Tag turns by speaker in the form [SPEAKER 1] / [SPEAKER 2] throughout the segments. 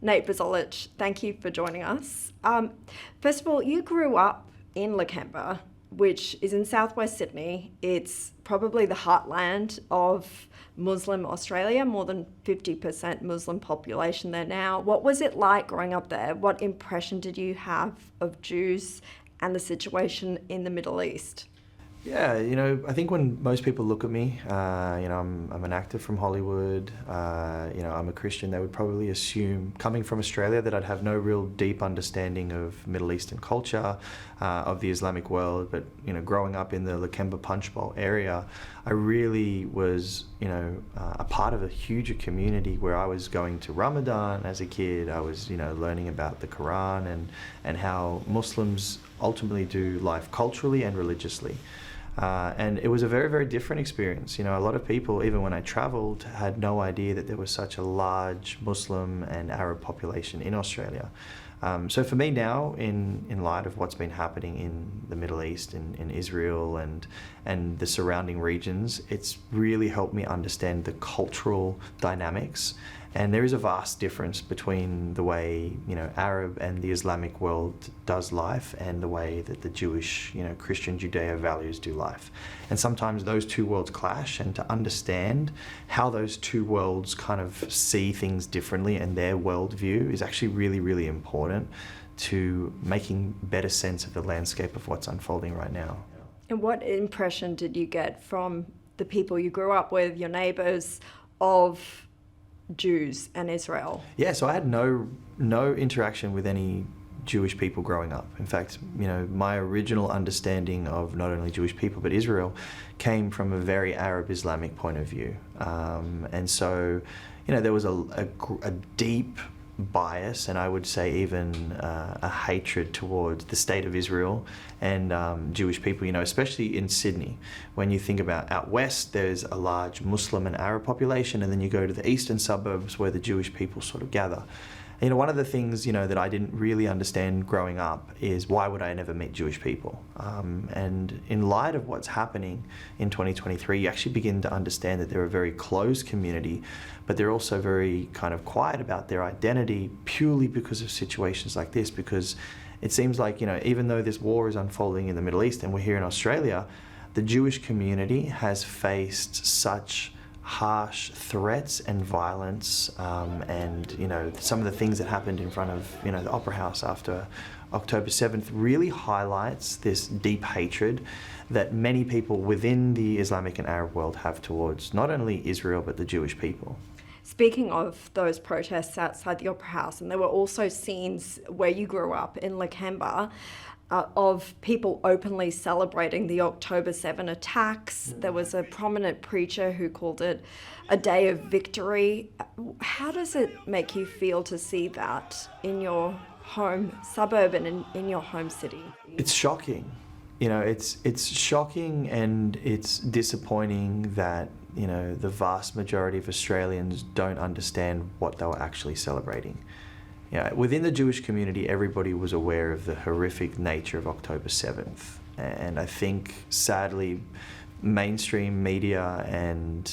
[SPEAKER 1] Nate Buzolic, thank you for joining us. First of all, you grew up in Lakemba, which is in southwest Sydney. It's probably the heartland of Muslim Australia, more than 50% Muslim population there now. What was it like growing up there? What impression did you have of Jews and the situation in the Middle East?
[SPEAKER 2] Yeah, I think when most people look at me, I'm an actor from Hollywood, I'm a Christian, they would probably assume, coming from Australia, that I'd have no real deep understanding of Middle Eastern culture, of the Islamic world. But, growing up in the Lakemba Punch Bowl area, I really was, a part of a huge community where I was going to Ramadan as a kid. I was, learning about the Quran and how Muslims ultimately do life culturally and religiously. And it was a very, very different experience. A lot of people, even when I traveled, had no idea that there was such a large Muslim and Arab population in Australia. So for me now, in light of what's been happening in the Middle East, in Israel and the surrounding regions, it's really helped me understand the cultural dynamics. And there is a vast difference between the way, Arab and the Islamic world does life and the way that the Jewish, Christian Judeo values do life. And sometimes those two worlds clash, and to understand how those two worlds kind of see things differently and their worldview is actually really, really important to making better sense of the landscape of what's unfolding right now.
[SPEAKER 1] And what impression did you get from the people you grew up with, your neighbours, of Jews and Israel?
[SPEAKER 2] Yeah, so I had no interaction with any Jewish people growing up. In fact, my original understanding of not only Jewish people but Israel came from a very Arab Islamic point of view. And so, there was a deep bias, and I would say even a hatred towards the state of Israel and Jewish people, especially in Sydney. When you think about out west, there's a large Muslim and Arab population, and then you go to the eastern suburbs where the Jewish people sort of gather. One of the things, that I didn't really understand growing up is why would I never meet Jewish people? And in light of what's happening in 2023, you actually begin to understand that they're a very closed community, but they're also very kind of quiet about their identity purely because of situations like this. Because it seems like, even though this war is unfolding in the Middle East and we're here in Australia, the Jewish community has faced such harsh threats and violence, and some of the things that happened in front of the Opera House after October 7th really highlights this deep hatred that many people within the Islamic and Arab world have towards not only Israel but the Jewish people.
[SPEAKER 1] Speaking of those protests outside the Opera House, and there were also scenes where you grew up in Lakemba, of people openly celebrating the October 7 attacks. There was a prominent preacher who called it a day of victory. How does it make you feel to see that in your home suburb and in your home city?
[SPEAKER 2] It's shocking. It's shocking, and it's disappointing that, the vast majority of Australians don't understand what they were actually celebrating. Within the Jewish community, everybody was aware of the horrific nature of October 7th. And I think, sadly, mainstream media and,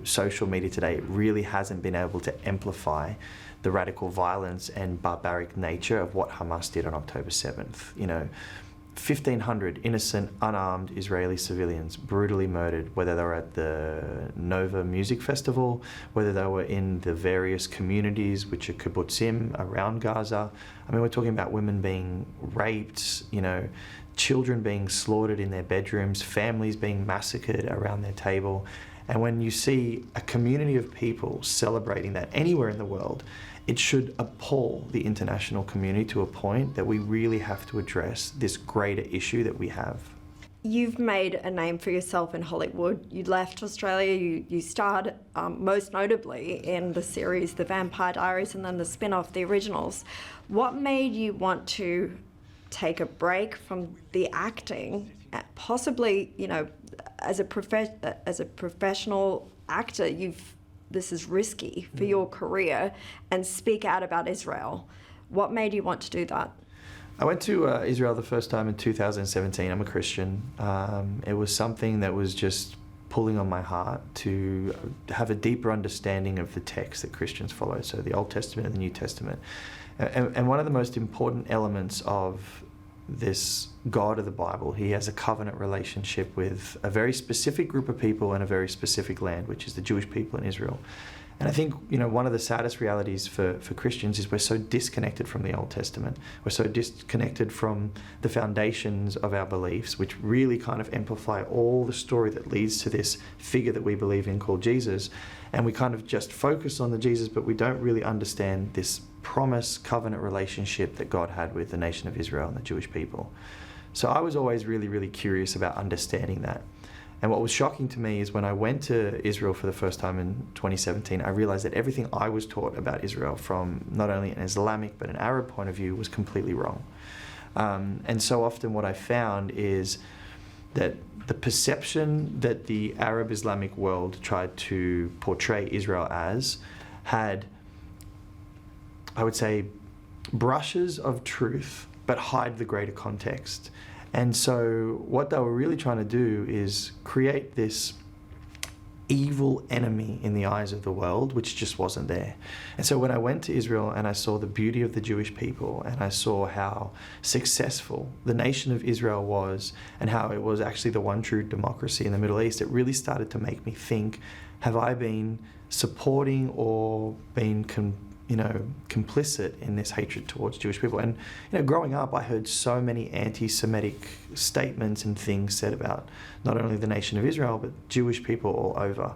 [SPEAKER 2] social media today really hasn't been able to amplify the radical violence and barbaric nature of what Hamas did on October 7th. 1,500 innocent, unarmed Israeli civilians brutally murdered, whether they were at the Nova Music Festival, whether they were in the various communities, which are kibbutzim around Gaza. I mean, we're talking about women being raped, children being slaughtered in their bedrooms, families being massacred around their table. And when you see a community of people celebrating that anywhere in the world, it should appall the international community to a point that we really have to address this greater issue that we have.
[SPEAKER 1] You've made a name for yourself in Hollywood. You left Australia, you starred most notably in the series The Vampire Diaries and then the spinoff, The Originals. What made you want to take a break from the acting, possibly, as a professional actor, this is risky for your career, and speak out about Israel? What made you want to do that?
[SPEAKER 2] I went to Israel the first time in 2017. I'm a Christian. It was something that was just pulling on my heart to have a deeper understanding of the text that Christians follow, so the Old Testament and the New Testament. And one of the most important elements of this God of the Bible, he has a covenant relationship with a very specific group of people and a very specific land, which is the Jewish people in Israel. And I think, one of the saddest realities for Christians is we're so disconnected from the Old Testament. We're so disconnected from the foundations of our beliefs, which really kind of amplify all the story that leads to this figure that we believe in called Jesus. And we kind of just focus on the Jesus, but we don't really understand this promise covenant relationship that God had with the nation of Israel and the Jewish people. So I was always really, really curious about understanding that. And what was shocking to me is when I went to Israel for the first time in 2017, I realized that everything I was taught about Israel from not only an Islamic but an Arab point of view was completely wrong. And so often what I found is that the perception that the Arab Islamic world tried to portray Israel as had, I would say, brushes of truth but hide the greater context. And so what they were really trying to do is create this evil enemy in the eyes of the world, which just wasn't there. And so when I went to Israel and I saw the beauty of the Jewish people and I saw how successful the nation of Israel was and how it was actually the one true democracy in the Middle East, it really started to make me think, have I been supporting or been complicit in this hatred towards Jewish people? And growing up, I heard so many anti-Semitic statements and things said about not only the nation of Israel but Jewish people all over,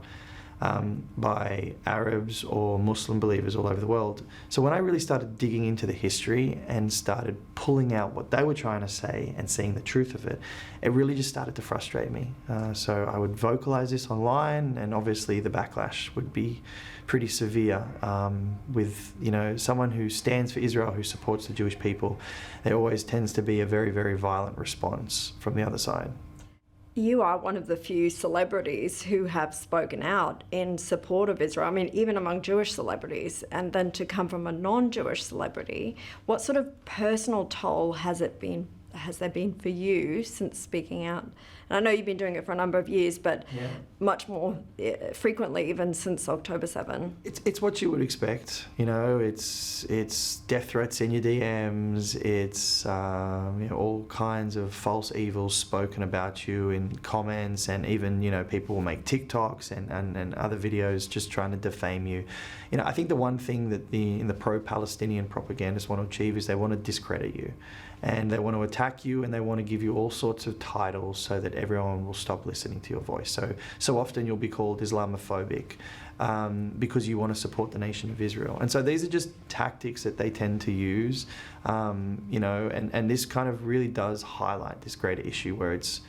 [SPEAKER 2] by Arabs or Muslim believers all over the world. So when I really started digging into the history and started pulling out what they were trying to say and seeing the truth of it, it really just started to frustrate me. So I would vocalize this online, and obviously the backlash would be pretty severe with someone who stands for Israel, who supports the Jewish people. There always tends to be a very, very violent response from the other side.
[SPEAKER 1] You are one of the few celebrities who have spoken out in support of Israel. I mean, even among Jewish celebrities, and then to come from a non-Jewish celebrity, what sort of personal toll has there been for you since speaking out? And I know you've been doing it for a number of years, but much more frequently even since October 7.
[SPEAKER 2] It's what you would expect. It's death threats in your DMs. It's all kinds of false evils spoken about you in comments, and even people will make TikToks and other videos just trying to defame you. I think the one thing that the pro-Palestinian propagandists want to achieve is they want to discredit you. And they want to attack you, and they want to give you all sorts of titles so that everyone will stop listening to your voice. So often you'll be called Islamophobic because you want to support the nation of Israel. And so these are just tactics that they tend to use, and this kind of really does highlight this greater issue where it's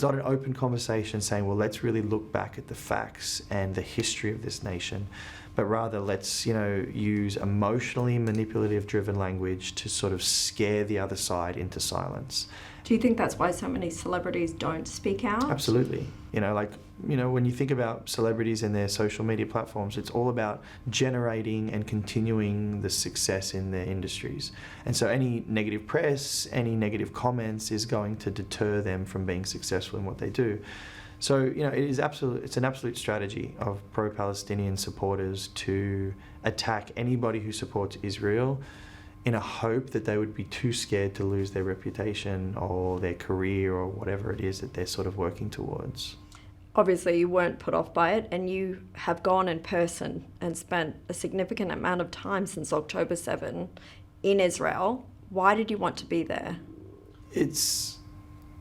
[SPEAKER 2] not an open conversation saying, well, let's really look back at the facts and the history of this nation, but rather let's, use emotionally manipulative driven language to sort of scare the other side into silence.
[SPEAKER 1] Do you think that's why so many celebrities don't speak out?
[SPEAKER 2] Absolutely. When you think about celebrities and their social media platforms, it's all about generating and continuing the success in their industries. And so any negative press, any negative comments is going to deter them from being successful in what they do. So, it's an absolute strategy of pro-Palestinian supporters to attack anybody who supports Israel in a hope that they would be too scared to lose their reputation or their career or whatever it is that they're sort of working towards.
[SPEAKER 1] Obviously, you weren't put off by it, and you have gone in person and spent a significant amount of time since October 7 in Israel. Why did you want to be there?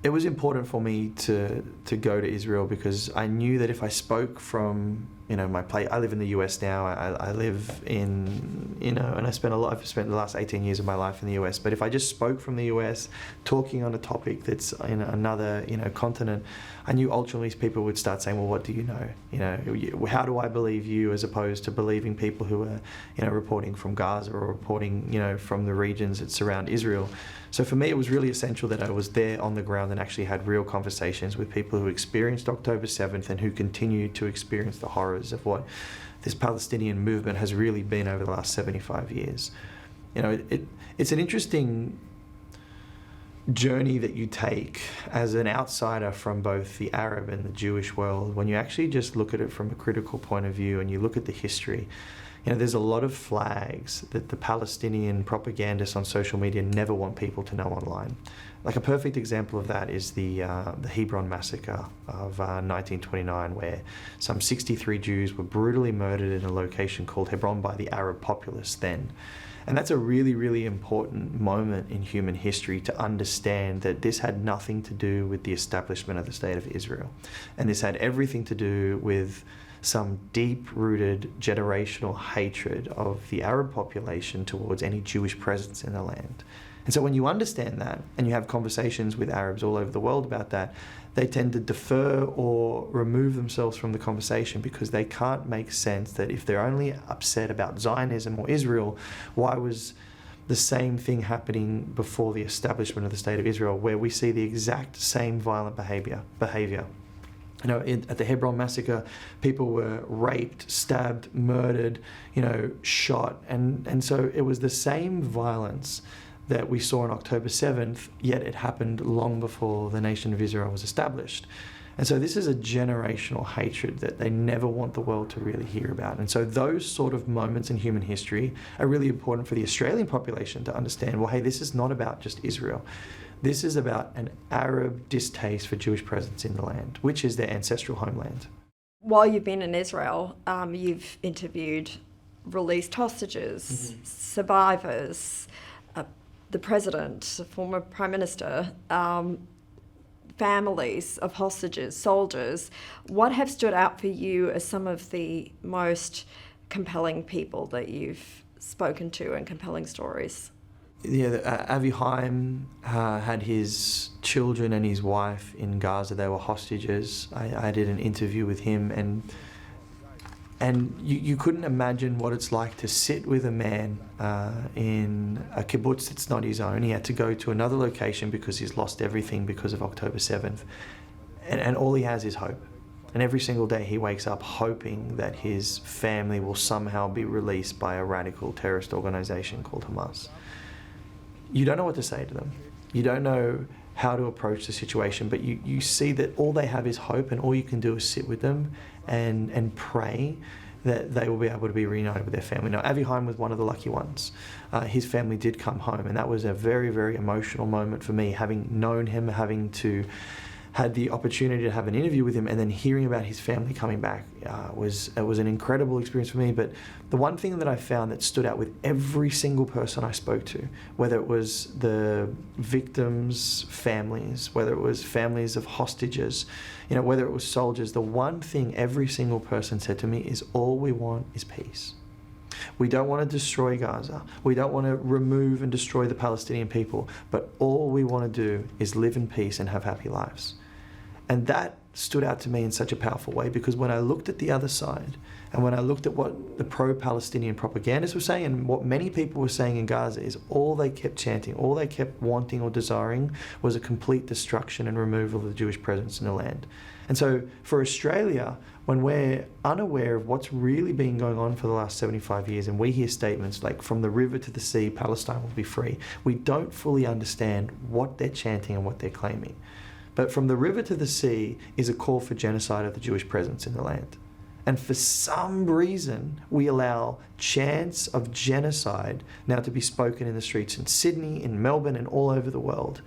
[SPEAKER 2] It was important for me to go to Israel because I knew that if I spoke from my place, I live in the US now. I live in and I've spent the last 18 years of my life in the US. But if I just spoke from the US, talking on a topic that's in another continent, I knew ultimately people would start saying, well, what do you know? How do I believe you as opposed to believing people who are reporting from Gaza or reporting from the regions that surround Israel? So for me, it was really essential that I was there on the ground and actually had real conversations with people who experienced October 7th and who continue to experience the horrors of what this Palestinian movement has really been over the last 75 years. It's an interesting journey that you take as an outsider from both the Arab and the Jewish world, when you actually just look at it from a critical point of view and you look at the history, there's a lot of flags that the Palestinian propagandists on social media never want people to know online. Like a perfect example of that is the Hebron massacre of 1929, where some 63 Jews were brutally murdered in a location called Hebron by the Arab populace then. And that's a really, really important moment in human history to understand that this had nothing to do with the establishment of the State of Israel. And this had everything to do with some deep-rooted generational hatred of the Arab population towards any Jewish presence in the land. And so when you understand that, and you have conversations with Arabs all over the world about that, they tend to defer or remove themselves from the conversation because they can't make sense that if they're only upset about Zionism or Israel, why was the same thing happening before the establishment of the State of Israel, where we see the exact same violent behavior. At the Hebron massacre, people were raped, stabbed, murdered, shot. And so it was the same violence that we saw on October 7th, yet it happened long before the nation of Israel was established. And so this is a generational hatred that they never want the world to really hear about. And so those sort of moments in human history are really important for the Australian population to understand, well, hey, this is not about just Israel. This is about an Arab distaste for Jewish presence in the land, which is their ancestral homeland.
[SPEAKER 1] While you've been in Israel, you've interviewed released hostages, survivors, the president, the former prime minister, families of hostages, soldiers. What have stood out for you as some of the most compelling people that you've spoken to and compelling stories?
[SPEAKER 2] Yeah, Avi Haim had his children and his wife in Gaza. They were hostages. I did an interview with him, and you couldn't imagine what it's like to sit with a man in a kibbutz that's not his own. He had to go to another location because he's lost everything because of October 7th. And all he has is hope. And every single day he wakes up hoping that his family will somehow be released by a radical terrorist organization called Hamas. You don't know what to say to them. You don't know how to approach the situation, but you see that all they have is hope, and all you can do is sit with them and pray that they will be able to be reunited with their family. Now, Avi Haim was one of the lucky ones. His family did come home, and that was a very, very emotional moment for me, having known him, had the opportunity to have an interview with him, and then hearing about his family coming back was an incredible experience for me. But the one thing that I found that stood out with every single person I spoke to, whether it was the victims' families, whether it was families of hostages, whether it was soldiers, the one thing every single person said to me is, all we want is peace. We don't want to destroy Gaza. We don't want to remove and destroy the Palestinian people, but all we want to do is live in peace and have happy lives. And that stood out to me in such a powerful way, because when I looked at the other side, and when I looked at what the pro-Palestinian propagandists were saying, and what many people were saying in Gaza, is all they kept chanting, all they kept wanting or desiring was a complete destruction and removal of the Jewish presence in the land. And so for Australia, when we're unaware of what's really been going on for the last 75 years, and we hear statements like, from the river to the sea, Palestine will be free, we don't fully understand what they're chanting and what they're claiming. But from the river to the sea is a call for genocide of the Jewish presence in the land. And for some reason, we allow chants of genocide now to be spoken in the streets in Sydney, in Melbourne, and all over the world.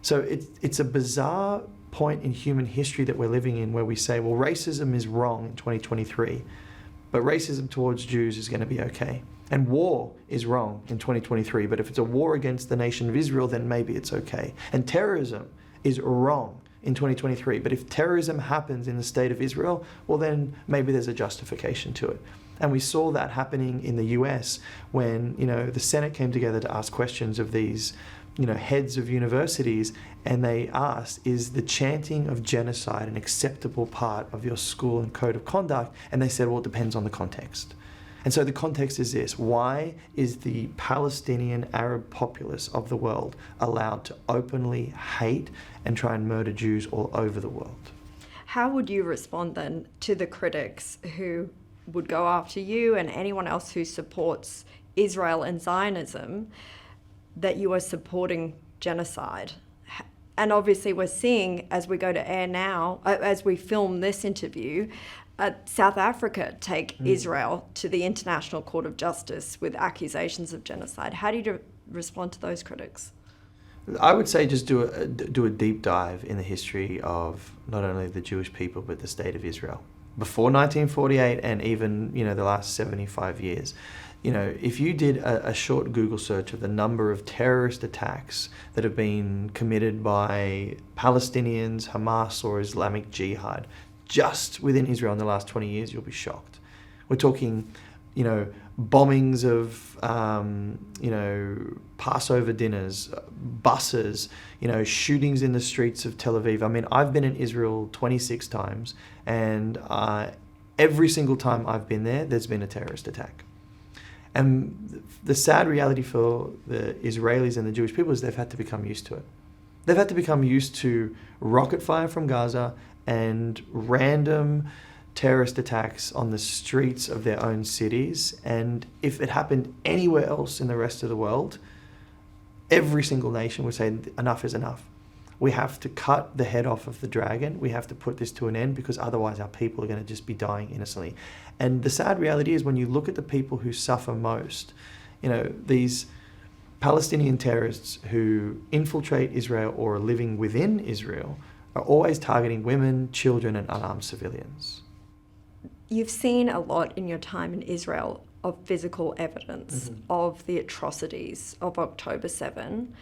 [SPEAKER 2] So it's a bizarre point in human history that we're living in, where we say, well, racism is wrong in 2023, but racism towards Jews is going to be okay. And war is wrong in 2023, but if it's a war against the nation of Israel, then maybe it's okay. And terrorism is wrong in 2023, but if terrorism happens in the state of Israel, well, then maybe there's a justification to it. And we saw that happening in the US when, the Senate came together to ask questions of these, heads of universities, and they asked, is the chanting of genocide an acceptable part of your school and code of conduct? And they said, well, it depends on the context. And so the context is this: why is the Palestinian Arab populace of the world allowed to openly hate and try and murder Jews all over the world?
[SPEAKER 1] How would you respond then to the critics who would go after you and anyone else who supports Israel and Zionism, that you are supporting genocide? And obviously we're seeing, as we go to air now, as we film this interview, South Africa take Israel to the International Court of Justice with accusations of genocide. How do you respond to those critics?
[SPEAKER 2] I would say just do a deep dive in the history of not only the Jewish people but the state of Israel before 1948 and even the last 75 years. If you did a short Google search of the number of terrorist attacks that have been committed by Palestinians, Hamas, or Islamic Jihad just within Israel in the last 20 years, you'll be shocked. We're talking, bombings of, Passover dinners, buses, shootings in the streets of Tel Aviv. I mean, I've been in Israel 26 times, and every single time I've been there, there's been a terrorist attack. And the sad reality for the Israelis and the Jewish people is they've had to become used to it. They've had to become used to rocket fire from Gaza and random terrorist attacks on the streets of their own cities. And if it happened anywhere else in the rest of the world, every single nation would say, enough is enough. We have to cut the head off of the dragon. We have to put this to an end because otherwise our people are going to just be dying innocently. And the sad reality is when you look at the people who suffer most, these Palestinian terrorists who infiltrate Israel or are living within Israel are always targeting women, children, and unarmed civilians.
[SPEAKER 1] You've seen a lot in your time in Israel of physical evidence of the atrocities of October 7.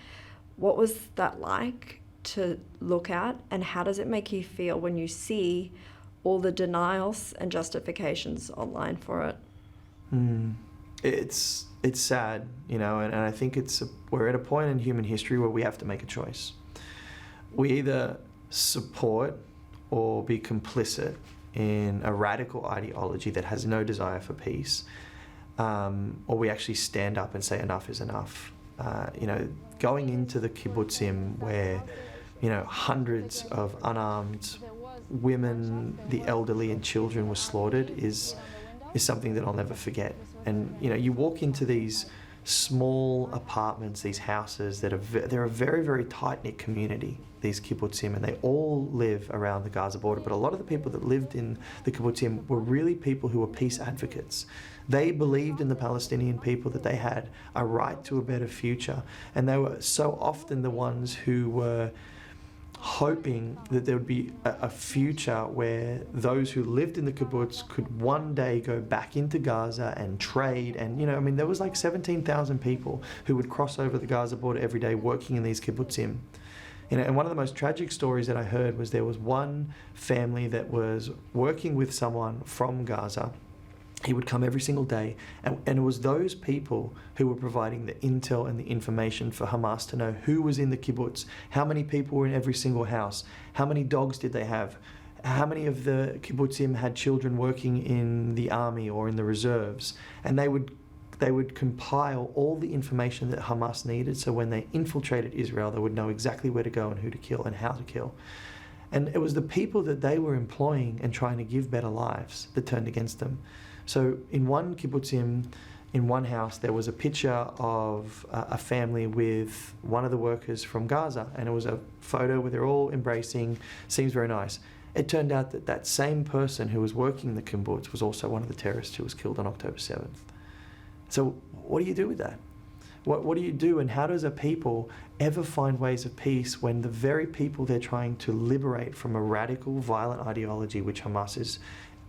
[SPEAKER 1] What was that like to look at, and how does it make you feel when you see all the denials and justifications online for it?
[SPEAKER 2] It's sad, and I think we're at a point in human history where we have to make a choice. We either support or be complicit in a radical ideology that has no desire for peace, or we actually stand up and say enough is enough. Going into the kibbutzim where hundreds of unarmed women, the elderly, and children were slaughtered is something that I'll never forget. And you walk into these small apartments, these houses they're a very, very tight-knit community, these kibbutzim, and they all live around the Gaza border. But a lot of the people that lived in the kibbutzim were really people who were peace advocates. They believed in the Palestinian people, that they had a right to a better future, and they were so often the ones who were hoping that there would be a future where those who lived in the kibbutz could one day go back into Gaza and trade. And there was like 17,000 people who would cross over the Gaza border every day working in these kibbutzim. And one of the most tragic stories that I heard was there was one family that was working with someone from Gaza. He would come every single day, and it was those people who were providing the intel and the information for Hamas to know who was in the kibbutz, how many people were in every single house, how many dogs did they have, how many of the kibbutzim had children working in the army or in the reserves. And they would compile all the information that Hamas needed, so when they infiltrated Israel, they would know exactly where to go and who to kill and how to kill. And it was the people that they were employing and trying to give better lives that turned against them. So in one kibbutzim, in one house, there was a picture of a family with one of the workers from Gaza, and it was a photo where they're all embracing, seems very nice. It turned out that that same person who was working in the kibbutz was also one of the terrorists who was killed on October 7th. So what do you do with that? What do you do, and how does a people ever find ways of peace when the very people they're trying to liberate from a radical, violent ideology, which Hamas is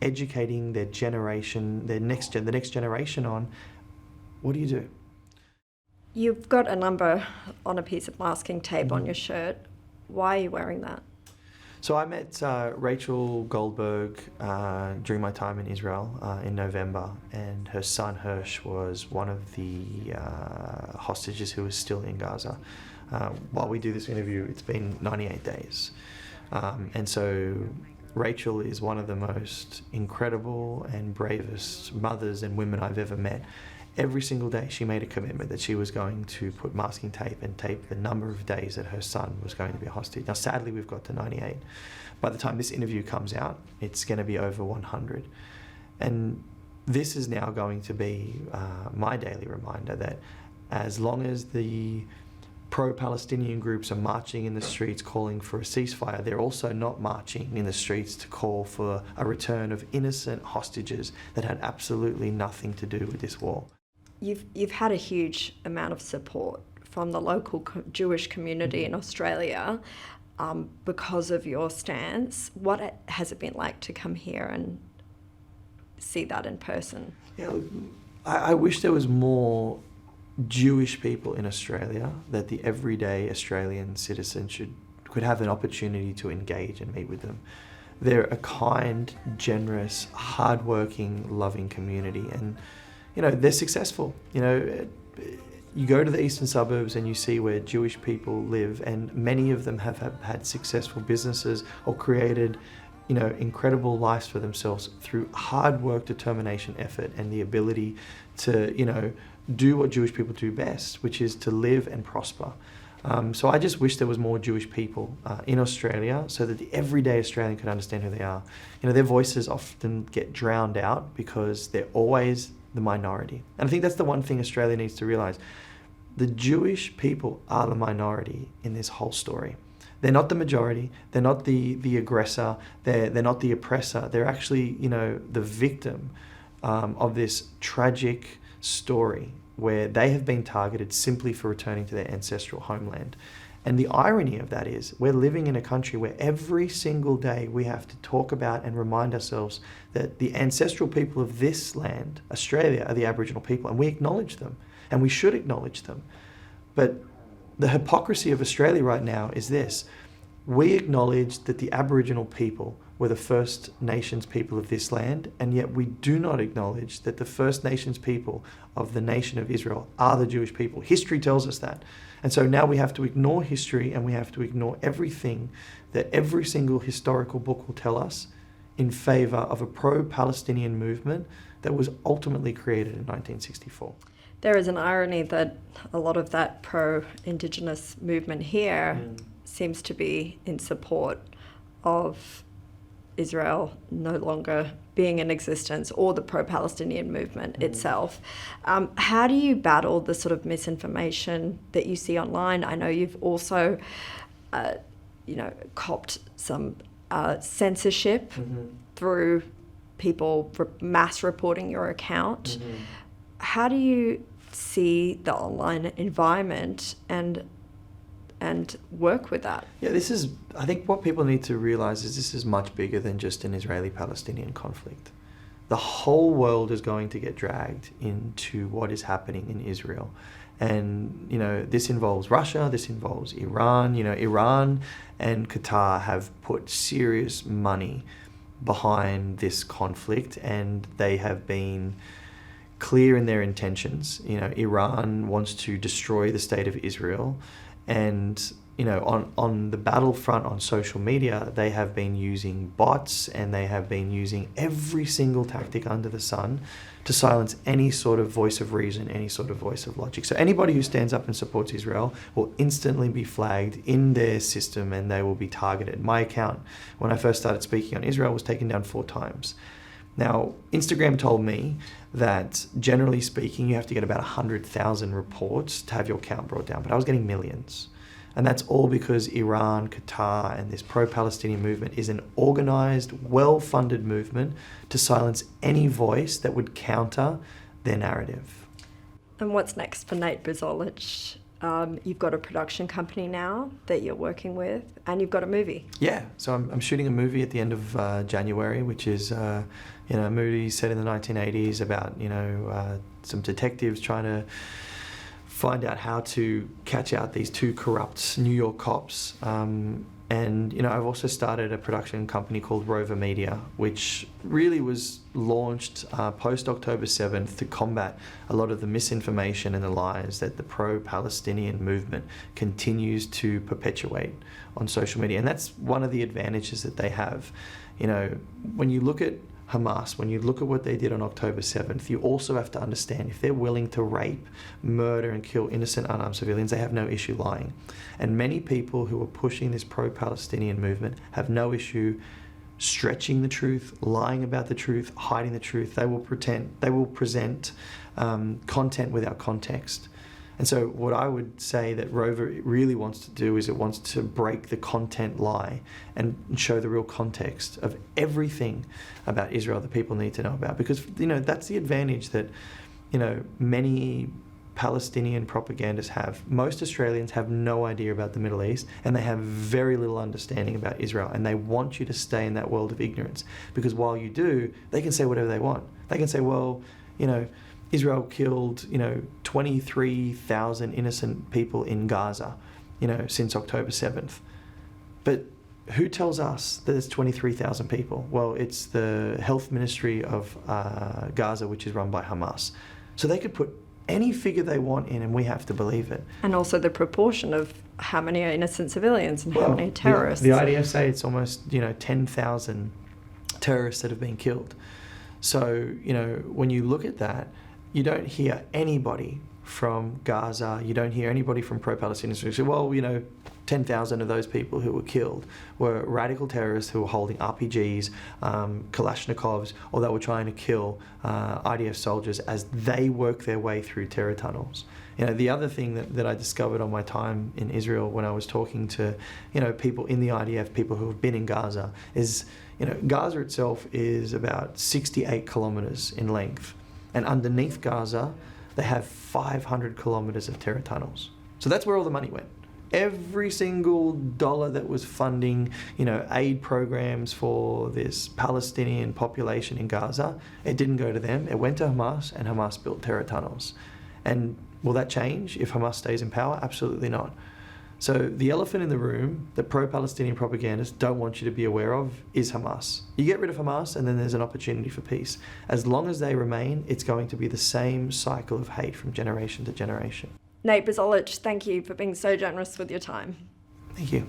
[SPEAKER 2] educating their generation, the next generation on, what do you do?
[SPEAKER 1] You've got a number on a piece of masking tape on your shirt. Why are you wearing that?
[SPEAKER 2] So I met Rachel Goldberg during my time in Israel in November, and her son Hirsch was one of the hostages who was still in Gaza. While we do this interview, it's been 98 days. And so Rachel is one of the most incredible and bravest mothers and women I've ever met. Every single day she made a commitment that she was going to put masking tape and tape the number of days that her son was going to be a hostage. Now sadly we've got to 98. By the time this interview comes out, it's going to be over 100. And this is now going to be my daily reminder that as long as the pro-Palestinian groups are marching in the streets calling for a ceasefire, they're also not marching in the streets to call for a return of innocent hostages that had absolutely nothing to do with this war.
[SPEAKER 1] You've had a huge amount of support from the local Jewish community in Australia because of your stance. What has it been like to come here and see that in person?
[SPEAKER 2] Yeah, I wish there was more Jewish people in Australia, that the everyday Australian citizen could have an opportunity to engage and meet with them. They're a kind, generous, hardworking, loving community, and they're successful. You go to the eastern suburbs and you see where Jewish people live, and many of them have had successful businesses or created incredible lives for themselves through hard work, determination, effort, and the ability to do what Jewish people do best, which is to live and prosper. So I just wish there was more Jewish people in Australia, so that the everyday Australian could understand who they are. Their voices often get drowned out because they're always the minority. And I think that's the one thing Australia needs to realise. The Jewish people are the minority in this whole story. They're not the majority, they're not the aggressor, they're not the oppressor. They're actually, the victim of this tragic story where they have been targeted simply for returning to their ancestral homeland. And the irony of that is we're living in a country where every single day we have to talk about and remind ourselves that the ancestral people of this land, Australia, are the Aboriginal people, and we acknowledge them, and we should acknowledge them. But the hypocrisy of Australia right now is this: we acknowledge that the Aboriginal people were the First Nations people of this land, and yet we do not acknowledge that the First Nations people of the nation of Israel are the Jewish people. History tells us that. And so now we have to ignore history, and we have to ignore everything that every single historical book will tell us in favour of a pro-Palestinian movement that was ultimately created in 1964.
[SPEAKER 1] There is an irony that a lot of that pro-Indigenous movement here seems to be in support of Israel no longer being in existence, or the pro-Palestinian movement itself. How do you battle the sort of misinformation that you see online? I know you've also, copped some censorship through people mass reporting your account. How do you see the online environment and work with that?
[SPEAKER 2] Yeah, I think what people need to realise is this is much bigger than just an Israeli-Palestinian conflict. The whole world is going to get dragged into what is happening in Israel. And, this involves Russia, this involves Iran. Iran and Qatar have put serious money behind this conflict, and they have been clear in their intentions. Iran wants to destroy the state of Israel. And, on the battlefront on social media, they have been using bots, and they have been using every single tactic under the sun to silence any sort of voice of reason, any sort of voice of logic. So anybody who stands up and supports Israel will instantly be flagged in their system, and they will be targeted. My account, when I first started speaking on Israel, was taken down 4 times. Now, Instagram told me that, generally speaking, you have to get about 100,000 reports to have your account brought down, but I was getting millions. And that's all because Iran, Qatar, and this pro-Palestinian movement is an organised, well-funded movement to silence any voice that would counter their narrative.
[SPEAKER 1] And what's next for Nate Buzolic? You've got a production company now that you're working with, and you've got a movie.
[SPEAKER 2] Yeah, so I'm shooting a movie at the end of January, which is a movie set in the 1980s about some detectives trying to find out how to catch out these 2 corrupt New York cops. And I've also started a production company called Rover Media, which really was launched post-October 7th to combat a lot of the misinformation and the lies that the pro-Palestinian movement continues to perpetuate on social media. And that's one of the advantages that they have. When you look at Hamas, when you look at what they did on October 7th, you also have to understand if they're willing to rape, murder, and kill innocent unarmed civilians, they have no issue lying. And many people who are pushing this pro-Palestinian movement have no issue stretching the truth, lying about the truth, hiding the truth. They will present content without context. And so what I would say that Rover really wants to do is it wants to break the content lie and show the real context of everything about Israel that people need to know about. Because, that's the advantage that, many Palestinian propagandists have. Most Australians have no idea about the Middle East, and they have very little understanding about Israel, and they want you to stay in that world of ignorance, because while you do, they can say whatever they want. They can say, well, Israel killed, 23,000 innocent people in Gaza, since October 7th. But who tells us that it's 23,000 people? Well, it's the health ministry of Gaza, which is run by Hamas. So they could put any figure they want in, and we have to believe it.
[SPEAKER 1] And also the proportion of how many are innocent civilians and how many terrorists.
[SPEAKER 2] The IDF say it's almost 10,000 terrorists that have been killed. So when you look at that, you don't hear anybody from Gaza, you don't hear anybody from pro-Palestinians who say, well, 10,000 of those people who were killed were radical terrorists who were holding RPGs, Kalashnikovs, or they were trying to kill IDF soldiers as they work their way through terror tunnels. The other thing that I discovered on my time in Israel when I was talking to, people in the IDF, people who have been in Gaza, is, Gaza itself is about 68 kilometers in length. And underneath Gaza, they have 500 kilometers of terror tunnels. So that's where all the money went. Every single dollar that was funding, aid programs for this Palestinian population in Gaza, it didn't go to them. It went to Hamas, and Hamas built terror tunnels. And will that change if Hamas stays in power? Absolutely not. So the elephant in the room that pro-Palestinian propagandists don't want you to be aware of is Hamas. You get rid of Hamas, and then there's an opportunity for peace. As long as they remain, it's going to be the same cycle of hate from generation to generation.
[SPEAKER 1] Nate Buzolic, thank you for being so generous with your time.
[SPEAKER 2] Thank you.